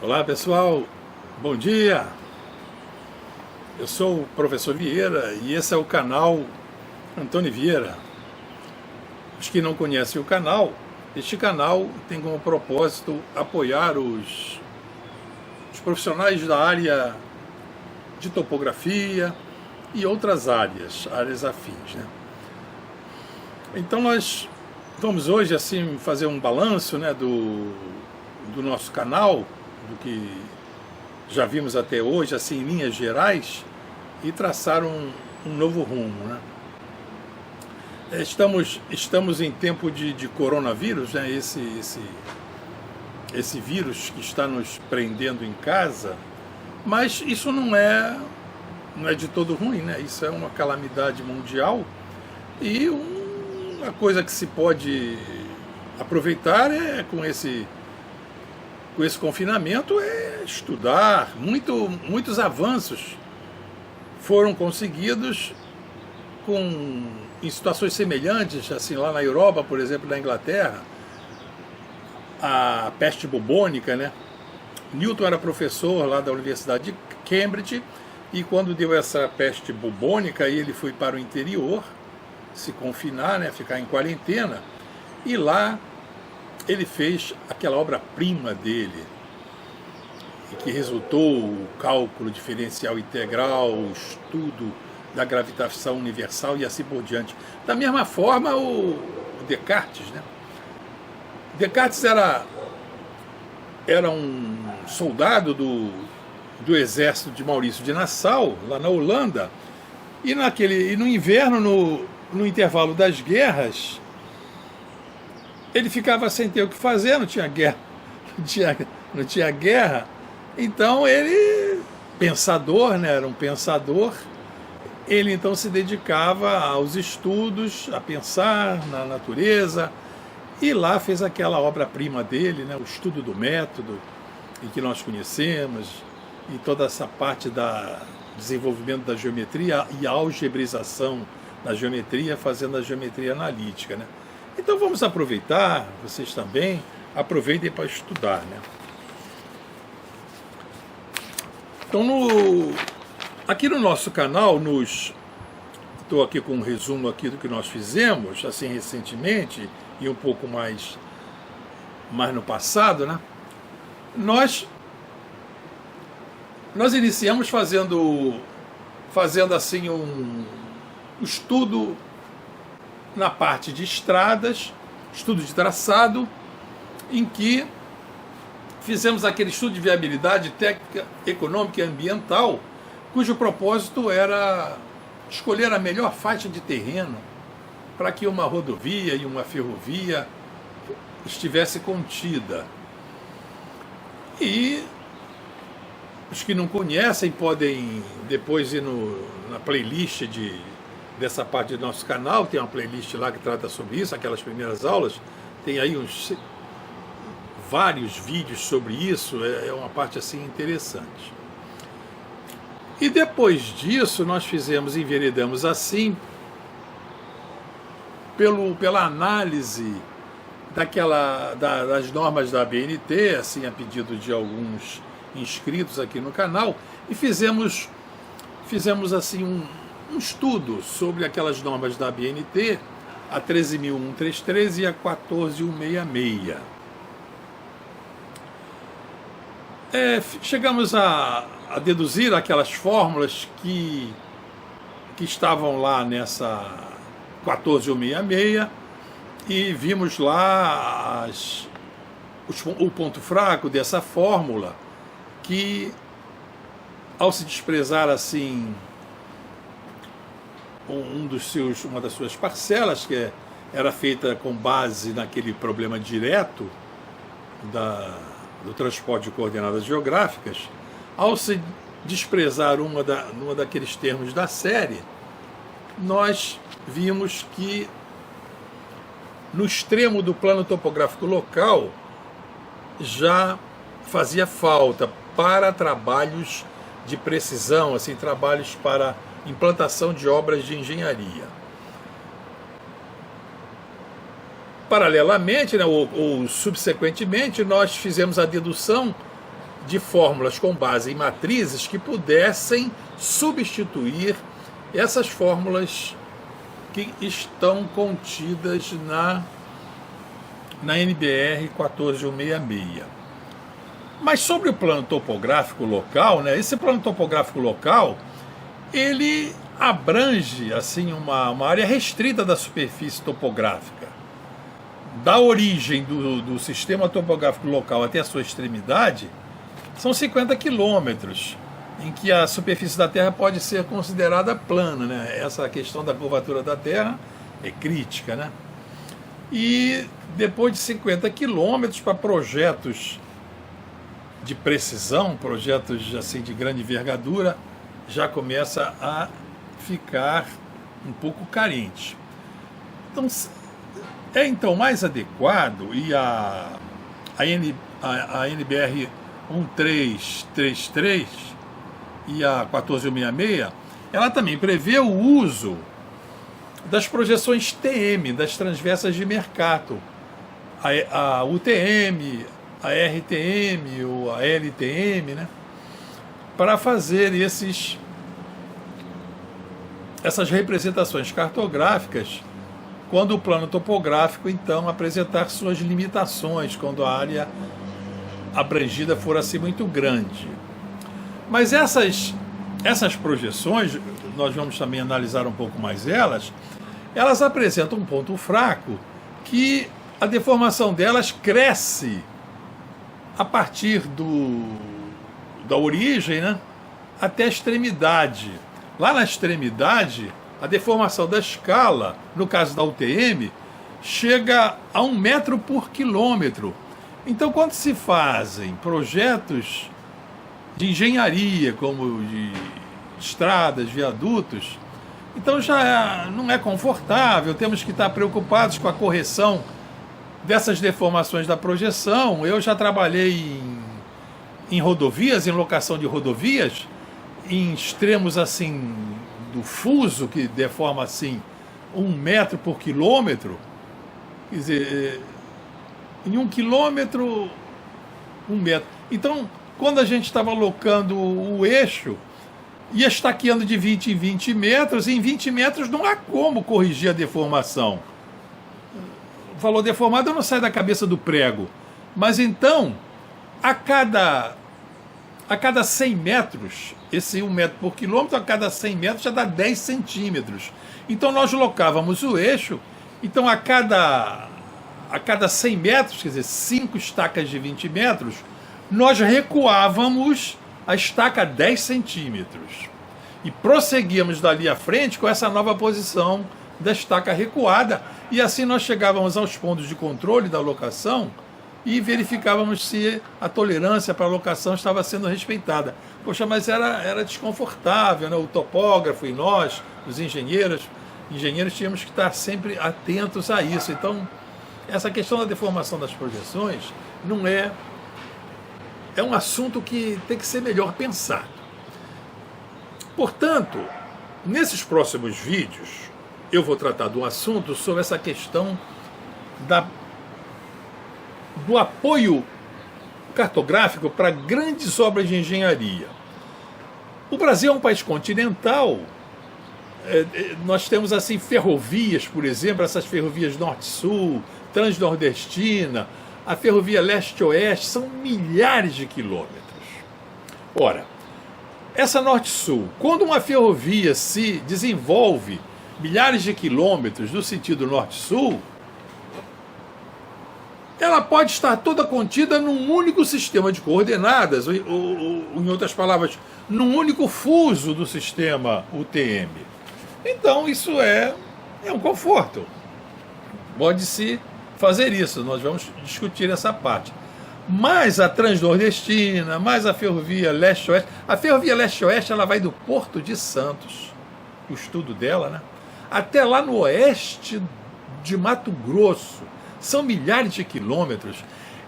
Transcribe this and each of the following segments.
Olá pessoal, bom dia! Eu sou o professor Vieira e esse é o canal Antônio Vieira. Os que não conhecem o canal, este canal tem como propósito apoiar os profissionais da área de topografia e outras áreas afins, né? Então nós vamos hoje assim fazer um balanço, né, do nosso canal, do que já vimos até hoje, assim, em linhas gerais, e traçar um novo rumo, né? Estamos em tempo de coronavírus, né? Esse vírus que está nos prendendo em casa, mas isso não é de todo ruim, né? Isso é uma calamidade mundial e uma coisa que se pode aproveitar com esse confinamento é estudar. Muitos avanços foram conseguidos em situações semelhantes, assim, lá na Europa, por exemplo, na Inglaterra, a peste bubônica, né? Newton era professor lá da Universidade de Cambridge e quando deu essa peste bubônica, ele foi para o interior se confinar, né? Ficar em quarentena, e lá ele fez aquela obra-prima dele, que resultou o cálculo diferencial integral, o estudo da gravitação universal e assim por diante. Da mesma forma, o Descartes, né? Descartes era um soldado do exército de Maurício de Nassau, lá na Holanda, e no inverno, no intervalo das guerras, ele ficava sem ter o que fazer, não tinha guerra, não tinha guerra. Então ele, pensador, né, era um pensador, ele então se dedicava aos estudos, a pensar na natureza, e lá fez aquela obra-prima dele, né, o estudo do método, em que nós conhecemos, e toda essa parte do desenvolvimento da geometria e a algebrização da geometria, fazendo a geometria analítica, né? Então vamos aproveitar, vocês também, aproveitem para estudar, né? Então, aqui no nosso canal, estou aqui com um resumo aqui do que nós fizemos, assim, recentemente, e um pouco mais no passado, né? Nós iniciamos fazendo assim um estudo na parte de estradas, estudo de traçado, em que fizemos aquele estudo de viabilidade técnica, econômica e ambiental, cujo propósito era escolher a melhor faixa de terreno para que uma rodovia e uma ferrovia estivesse contida. E os que não conhecem podem depois ir na playlist dessa parte do nosso canal, tem uma playlist lá que trata sobre isso, aquelas primeiras aulas, tem aí vários vídeos sobre isso, é uma parte assim interessante. E depois disso nós enveredamos assim, pela análise das normas da ABNT, assim, a pedido de alguns inscritos aqui no canal, e fizemos assim um estudo sobre aquelas normas da ABNT, a 13.133 e a 14.166. Chegamos a deduzir aquelas fórmulas que estavam lá nessa 14.166 e vimos lá o ponto fraco dessa fórmula, que ao se desprezar assim uma das suas parcelas, que era feita com base naquele problema direto do transporte de coordenadas geográficas, ao se desprezar uma daqueles termos da série, nós vimos que no extremo do plano topográfico local já fazia falta para trabalhos de precisão, assim, trabalhos para implantação de obras de engenharia. Paralelamente, né, ou subsequentemente, nós fizemos a dedução de fórmulas com base em matrizes que pudessem substituir essas fórmulas que estão contidas na NBR 14166. Mas sobre o plano topográfico local, né, esse plano topográfico local, ele abrange assim, uma área restrita da superfície topográfica. Da origem do sistema topográfico local até a sua extremidade, são 50 quilômetros, em que a superfície da Terra pode ser considerada plana, né? Essa questão da curvatura da Terra é crítica, né? E depois de 50 quilômetros para projetos de precisão, projetos assim, de grande envergadura, já começa a ficar um pouco carente. Então, é então mais adequado, e a NBR 1333 e a 14166, ela também prevê o uso das projeções TM, das transversas de Mercator, a UTM, a RTM ou a LTM, né, para fazer essas representações cartográficas quando o plano topográfico, então, apresentar suas limitações, quando a área abrangida for assim muito grande. Mas essas projeções, nós vamos também analisar um pouco mais elas apresentam um ponto fraco, que a deformação delas cresce a partir da origem, né, até a extremidade. Lá na extremidade, a deformação da escala, no caso da UTM, chega a 1 metro por quilômetro. Então, quando se fazem projetos de engenharia, como de estradas, viadutos, então já não é confortável, temos que estar preocupados com a correção dessas deformações da projeção. Eu já trabalhei em rodovias, em locação de rodovias, em extremos assim do fuso, que deforma assim 1 metro por quilômetro, quer dizer, em 1 quilômetro, 1 metro. Então, quando a gente estava locando o eixo, ia estaqueando de 20 em 20 metros, e em 20 metros não há como corrigir a deformação. O valor deformado não sai da cabeça do prego. Mas então, a cada 100 metros, esse 1 metro por quilômetro, a cada 100 metros já dá 10 centímetros. Então nós locávamos o eixo, então a cada 100 metros, quer dizer, 5 estacas de 20 metros, nós recuávamos a estaca 10 centímetros. E prosseguíamos dali à frente com essa nova posição da estaca recuada, e assim nós chegávamos aos pontos de controle da locação e verificávamos se a tolerância para a locação estava sendo respeitada. Poxa, mas era desconfortável, né? O topógrafo e nós, os engenheiros tínhamos que estar sempre atentos a isso. Então, essa questão da deformação das projeções é um assunto que tem que ser melhor pensado. Portanto, nesses próximos vídeos, eu vou tratar de um assunto sobre essa questão do apoio cartográfico para grandes obras de engenharia. O Brasil é um país continental. Nós temos assim ferrovias, por exemplo, essas ferrovias norte-sul, transnordestina, a ferrovia leste-oeste, são milhares de quilômetros. Ora, essa norte-sul, quando uma ferrovia se desenvolve milhares de quilômetros no sentido norte-sul, ela pode estar toda contida num único sistema de coordenadas, ou em outras palavras, num único fuso do sistema UTM. Então, isso é um conforto. Pode-se fazer isso, nós vamos discutir essa parte. Mas a transnordestina, mais a ferrovia leste-oeste. A ferrovia leste-oeste, ela vai do Porto de Santos, o estudo dela, né, até lá no oeste de Mato Grosso. São milhares de quilômetros.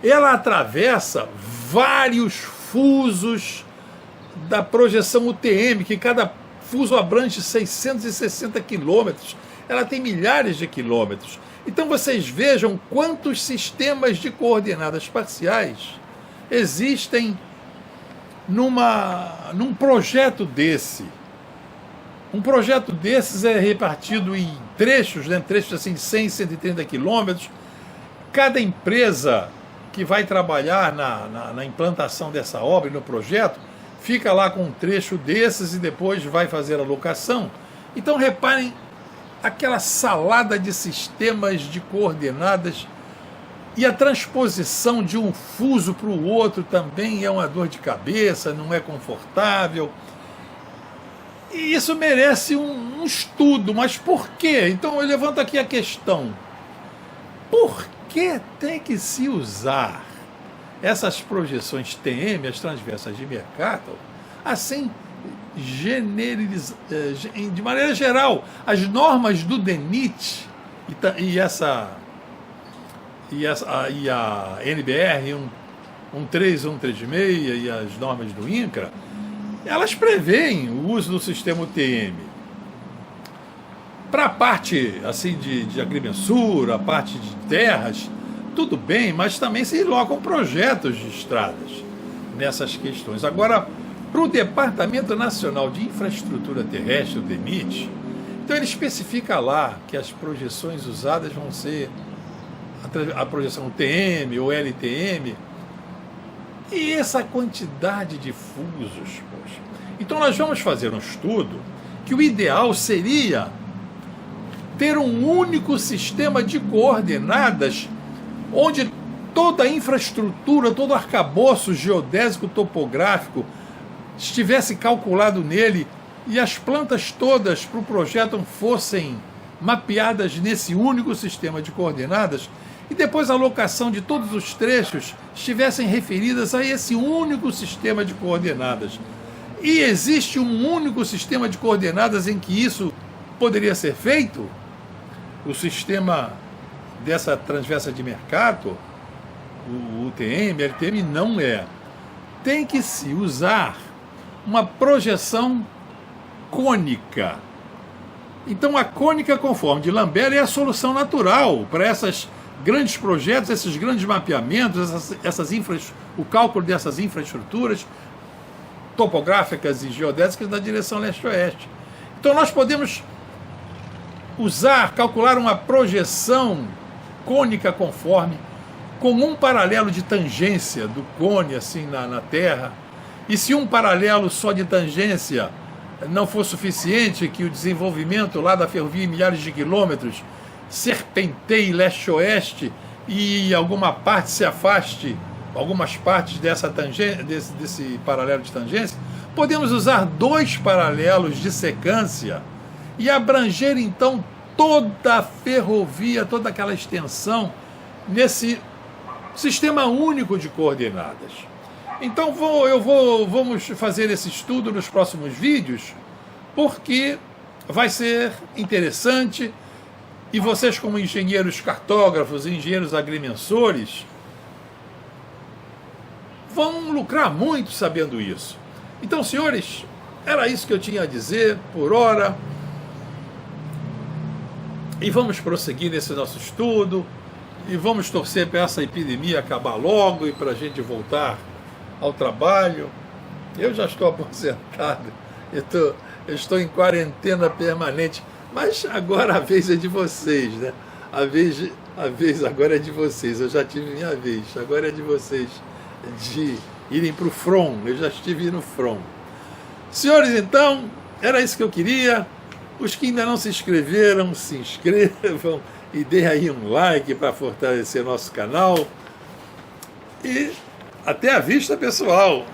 Ela atravessa vários fusos da projeção UTM, que cada fuso abrange 660 quilômetros. Ela tem milhares de quilômetros. Então vocês vejam quantos sistemas de coordenadas parciais existem num projeto desse. Um projeto desses é repartido em trechos, né? Trechos assim de 100, 130 quilômetros. Cada empresa que vai trabalhar na implantação dessa obra e no projeto fica lá com um trecho desses e depois vai fazer a locação. Então reparem aquela salada de sistemas de coordenadas, e a transposição de um fuso para o outro também é uma dor de cabeça, não é confortável. E isso merece um estudo, mas por quê? Então eu levanto aqui a questão. Por que tem que se usar essas projeções TM, as transversas de Mercator, assim, de maneira geral? As normas do DENIT e a NBR 13136 e as normas do INCRA, elas preveem o uso do sistema UTM para a parte assim, de agrimensura, a parte de terras, tudo bem, mas também se colocam projetos de estradas nessas questões. Agora, para o Departamento Nacional de Infraestrutura Terrestre, o DENIT, então ele especifica lá que as projeções usadas vão ser a projeção UTM ou LTM, e essa quantidade de fusos, poxa. Então nós vamos fazer um estudo que o ideal seria ter um único sistema de coordenadas onde toda a infraestrutura, todo o arcabouço geodésico topográfico estivesse calculado nele e as plantas todas para o projeto fossem mapeadas nesse único sistema de coordenadas, e depois a alocação de todos os trechos estivessem referidas a esse único sistema de coordenadas. E existe um único sistema de coordenadas em que isso poderia ser feito? O sistema dessa transversa de Mercator, o UTM, LTM, não é. Tem que se usar uma projeção cônica. Então a cônica conforme de Lambert é a solução natural para esses grandes projetos, esses grandes mapeamentos, o cálculo dessas infraestruturas topográficas e geodésicas na direção leste-oeste. Então nós podemos calcular uma projeção cônica conforme, com um paralelo de tangência do cone assim na Terra, e se um paralelo só de tangência não for suficiente, que o desenvolvimento lá da ferrovia em milhares de quilômetros serpenteie leste-oeste e alguma parte se afaste, algumas partes dessa tangência, desse paralelo de tangência, podemos usar 2 paralelos de secância e abranger então toda a ferrovia, toda aquela extensão nesse sistema único de coordenadas. Então vamos fazer esse estudo nos próximos vídeos, porque vai ser interessante. E vocês, como engenheiros cartógrafos, engenheiros agrimensores, vão lucrar muito sabendo isso. Então, senhores, era isso que eu tinha a dizer por hora. E vamos prosseguir nesse nosso estudo. E vamos torcer para essa epidemia acabar logo e para a gente voltar ao trabalho. Eu já estou aposentado. Eu estou em quarentena permanente. Mas agora a vez é de vocês, né? A vez agora é de vocês. Eu já tive minha vez. Agora é de vocês de irem para o front. Eu já estive no front. Senhores, então, era isso que eu queria. Os que ainda não se inscreveram, se inscrevam e deem aí um like para fortalecer nosso canal. E até a vista, pessoal!